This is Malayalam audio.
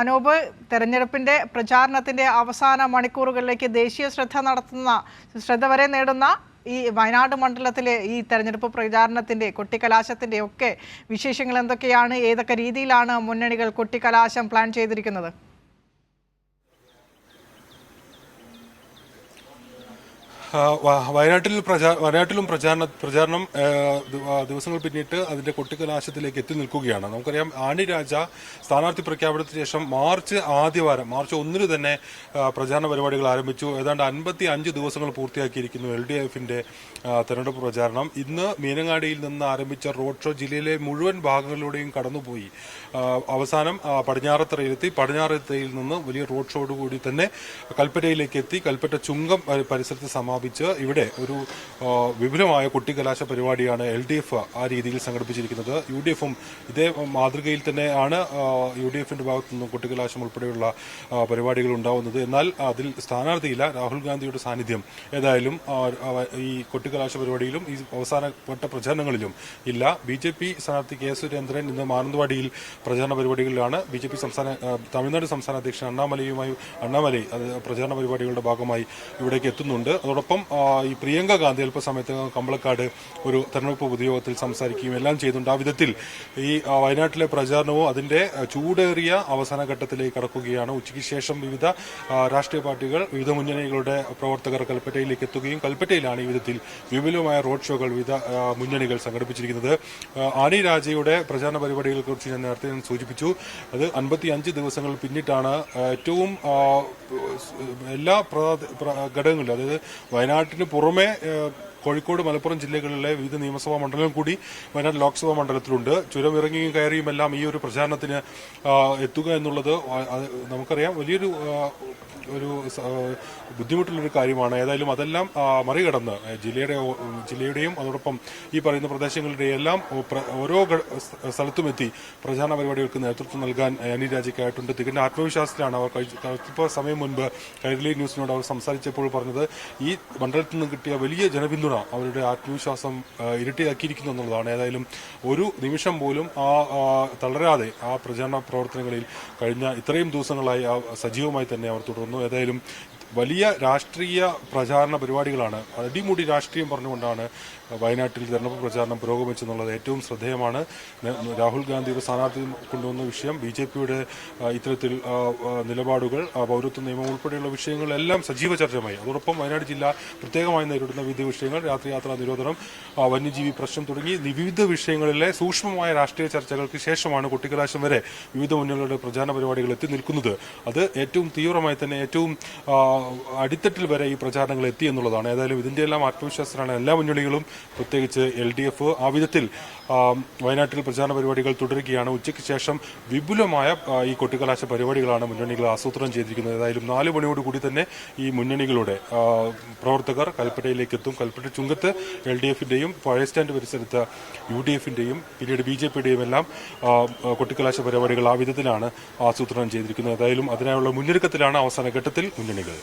അനൂപ്, തെരഞ്ഞെടുപ്പിന്റെ പ്രചാരണത്തിന്റെ അവസാന മണിക്കൂറുകളിലേക്ക് ദേശീയ ശ്രദ്ധ വരെ നേടുന്ന ഈ വയനാട് മണ്ഡലത്തിലെ ഈ തെരഞ്ഞെടുപ്പ് പ്രചാരണത്തിന്റെ കൊട്ടിക്കലാശത്തിന്റെ ഒക്കെ വിശേഷങ്ങൾ എന്തൊക്കെയാണ്? ഏതൊക്കെ രീതിയിലാണ് മുന്നണികൾ കൊട്ടിക്കലാശം പ്ലാൻ ചെയ്തിരിക്കുന്നത്? വയനാട്ടിലും പ്രചാരണം ദിവസങ്ങൾ പിന്നിട്ട് അതിന്റെ കൊട്ടിക്കലാശത്തിലേക്ക് എത്തി നിൽക്കുകയാണ്. നമുക്കറിയാം, ആനി രാജ സ്ഥാനാർത്ഥി പ്രഖ്യാപനത്തിന് ശേഷം മാർച്ച് 1 തന്നെ പ്രചാരണ പരിപാടികൾ ആരംഭിച്ചു. ഏതാണ്ട് 55 ദിവസങ്ങൾ പൂർത്തിയാക്കിയിരിക്കുന്നു LDF-ന്റെ തെരഞ്ഞെടുപ്പ് പ്രചാരണം. ഇന്ന് മീനങ്ങാടിയിൽ നിന്ന് ആരംഭിച്ച റോഡ് ഷോ ജില്ലയിലെ മുഴുവൻ ഭാഗങ്ങളിലൂടെയും കടന്നുപോയി അവസാനം പടിഞ്ഞാറത്തറയിലെത്തി. പടിഞ്ഞാറത്തറയിൽ നിന്ന് വലിയ റോഡ് ഷോയോടുകൂടി തന്നെ കൽപ്പറ്റയിലേക്ക് എത്തി. കൽപ്പറ്റ ചുങ്കം പരിസരത്ത് സമാപിച്ച് ഇവിടെ ഒരു വിപുലമായ കൊട്ടിക്കലാശ പരിപാടിയാണ് LDF ആ രീതിയിൽ സംഘടിപ്പിച്ചിരിക്കുന്നത്. UDF-ഉം ഇതേ മാതൃകയിൽ തന്നെയാണ് UDF-ന്റെ ഭാഗത്തു നിന്നും കൊട്ടിക്കലാശം ഉൾപ്പെടെയുള്ള പരിപാടികൾ ഉണ്ടാവുന്നത്. എന്നാൽ അതിൽ സ്ഥാനാർത്ഥിയില്ല. രാഹുൽ ഗാന്ധിയുടെ സാന്നിധ്യം ഏതായാലും ഈ കൊട്ടിക്കലാശ പരിപാടിയിലും ഈ അവസാനഘട്ട പ്രചാരണങ്ങളിലും ഇല്ല. BJP സ്ഥാനാർത്ഥി K സുരേന്ദ്രൻ ഇന്ന് മാനന്തവാടിയിൽ പ്രചാരണ പരിപാടികളിലാണ്. BJP തമിഴ്നാട് സംസ്ഥാന അധ്യക്ഷൻ അണ്ണാമലൈ പ്രചാരണ പരിപാടികളുടെ ഭാഗമായി ഇവിടേക്ക് എത്തുന്നുണ്ട്. അതോടൊപ്പം ഈ പ്രിയങ്ക ഗാന്ധി അല്പസമയത്ത് കമ്പളക്കാട് ഒരു തെരഞ്ഞെടുപ്പ് പൊതുയോഗത്തിൽ സംസാരിക്കുകയും എല്ലാം ചെയ്തിട്ടുണ്ട്. ആ വിധത്തിൽ ഈ വയനാട്ടിലെ പ്രചാരണവും അതിന്റെ ചൂടേറിയ അവസാന ഘട്ടത്തിലേക്ക് കടക്കുകയാണ്. ഉച്ചയ്ക്ക് ശേഷം വിവിധ രാഷ്ട്രീയ പാർട്ടികൾ, വിവിധ മുന്നണികളുടെ പ്രവർത്തകർ കൽപ്പറ്റയിലേക്ക് എത്തുകയും കൽപ്പറ്റയിലാണ് ഈ വിധത്തിൽ വിപുലമായ റോഡ് ഷോകൾ വിവിധ മുന്നണികൾ സംഘടിപ്പിച്ചിരിക്കുന്നത്. ആനി രാജയുടെ പ്രചാരണ പരിപാടികളെ കുറിച്ച് ഞാൻ നേരത്തെ സൂചിപ്പിച്ചു. അത് 55 ദിവസങ്ങൾ പിന്നിട്ടാണ് ഏറ്റവും എല്ലാ ഘടകങ്ങളിലും, അതായത് വയനാട്ടിന് പുറമെ കോഴിക്കോട്, മലപ്പുറം ജില്ലകളിലെ വിവിധ നിയമസഭാ മണ്ഡലം കൂടി വയനാട് ലോക്സഭാ മണ്ഡലത്തിലുണ്ട്. ചുരം ഇറങ്ങിയും കയറിയും എല്ലാം ഈ ഒരു പ്രചാരണത്തിന് എത്തുക എന്നുള്ളത് നമുക്കറിയാം വലിയൊരു ബുദ്ധിമുട്ടുള്ളൊരു കാര്യമാണ്. ഏതായാലും അതെല്ലാം മറികടന്ന് ജില്ലയുടെയും അതോടൊപ്പം ഈ പറയുന്ന പ്രദേശങ്ങളുടെയും എല്ലാം ഓരോ സ്ഥലത്തും എത്തി പ്രചാരണ പരിപാടികൾക്ക് നേതൃത്വം നൽകാൻ ആനി രാജയ്ക്കായിട്ടുണ്ട്. തികഞ്ഞ ആത്മവിശ്വാസത്തിലാണ് അവർ. അല്പ സമയം മുൻപ് കൈരളി ന്യൂസിനോട് അവർ സംസാരിച്ചപ്പോൾ പറഞ്ഞത് ഈ മണ്ഡലത്തിൽ നിന്ന് കിട്ടിയ വലിയ ജനപിന്തുണ അവരുടെ ആത്മവിശ്വാസം ഇരട്ടിയാക്കിയിരിക്കുന്നു എന്നുള്ളതാണ്. ഏതായാലും ഒരു നിമിഷം പോലും തളരാതെ ആ പ്രചാരണ പ്രവർത്തനങ്ങളിൽ കഴിഞ്ഞ ഇത്രയും ദിവസങ്ങളായി സജീവമായി തന്നെ അവർ തുടർന്നു. ഏതായാലും വലിയ രാഷ്ട്രീയ പ്രചാരണ പരിപാടികളാണ്. അടിമുടി രാഷ്ട്രീയം പറഞ്ഞുകൊണ്ടാണ് വയനാട്ടിൽ തെരഞ്ഞെടുപ്പ് പ്രചാരണം പുരോഗമിച്ചെന്നുള്ളത് ഏറ്റവും ശ്രദ്ധേയമാണ്. രാഹുൽ ഗാന്ധിയുടെ സ്ഥാനാർത്ഥി കൊണ്ടുവന്ന വിഷയം, BJP-യുടെ ഇത്തരത്തിൽ നിലപാടുകൾ, പൗരത്വ നിയമം ഉൾപ്പെടെയുള്ള വിഷയങ്ങളെല്ലാം സജീവ ചർച്ചയായി. അതോടൊപ്പം വയനാട് ജില്ല പ്രത്യേകമായി നേരിടുന്ന വിവിധ വിഷയങ്ങൾ, രാത്രിയാത്രാ നിരോധനം, വന്യജീവി പ്രശ്നം തുടങ്ങി വിവിധ വിഷയങ്ങളിലെ സൂക്ഷ്മമായ രാഷ്ട്രീയ ചർച്ചകൾക്ക് ശേഷമാണ് കൊട്ടിക്കലാശം വരെ വിവിധ മുന്നണികളുടെ പ്രചാരണ പരിപാടികൾ എത്തി നിൽക്കുന്നത്. അത് ഏറ്റവും തീവ്രമായി തന്നെ ഏറ്റവും അടിത്തട്ടിൽ വരെ ഈ പ്രചാരണങ്ങൾ എത്തി എന്നുള്ളതാണ്. ഏതായാലും ഇതിന്റെ എല്ലാം ആത്മവിശ്വാസത്തിലാണ് എല്ലാ മുന്നണികളും, പ്രത്യേകിച്ച് LDF ആ വിധത്തിൽ വയനാട്ടിൽ പ്രചാരണ പരിപാടികൾ തുടരുകയാണ്. ഉച്ചയ്ക്ക് ശേഷം വിപുലമായ ഈ കൊട്ടിക്കലാശ പരിപാടികളാണ് മുന്നണികൾ ആസൂത്രണം ചെയ്തിരിക്കുന്നത്. ഏതായാലും 4 മണിയോടുകൂടി തന്നെ ഈ മുന്നണികളുടെ പ്രവർത്തകർ കൽപ്പറ്റയിലേക്ക് എത്തും. കൽപ്പറ്റ ചുങ്കത്ത് LDF-ന്റെയും പഴയ സ്റ്റാൻഡ് പരിസരത്ത് UDF-ന്റെയും പിന്നീട് BJP-യുടെയും എല്ലാം കൊട്ടിക്കലാശ പരിപാടികൾ ആ വിധത്തിലാണ് ആസൂത്രണം ചെയ്തിരിക്കുന്നത്. ഏതായാലും അതിനായുള്ള മുന്നൊരുക്കത്തിലാണ് അവസാന ഘട്ടത്തിൽ മുന്നണികൾ.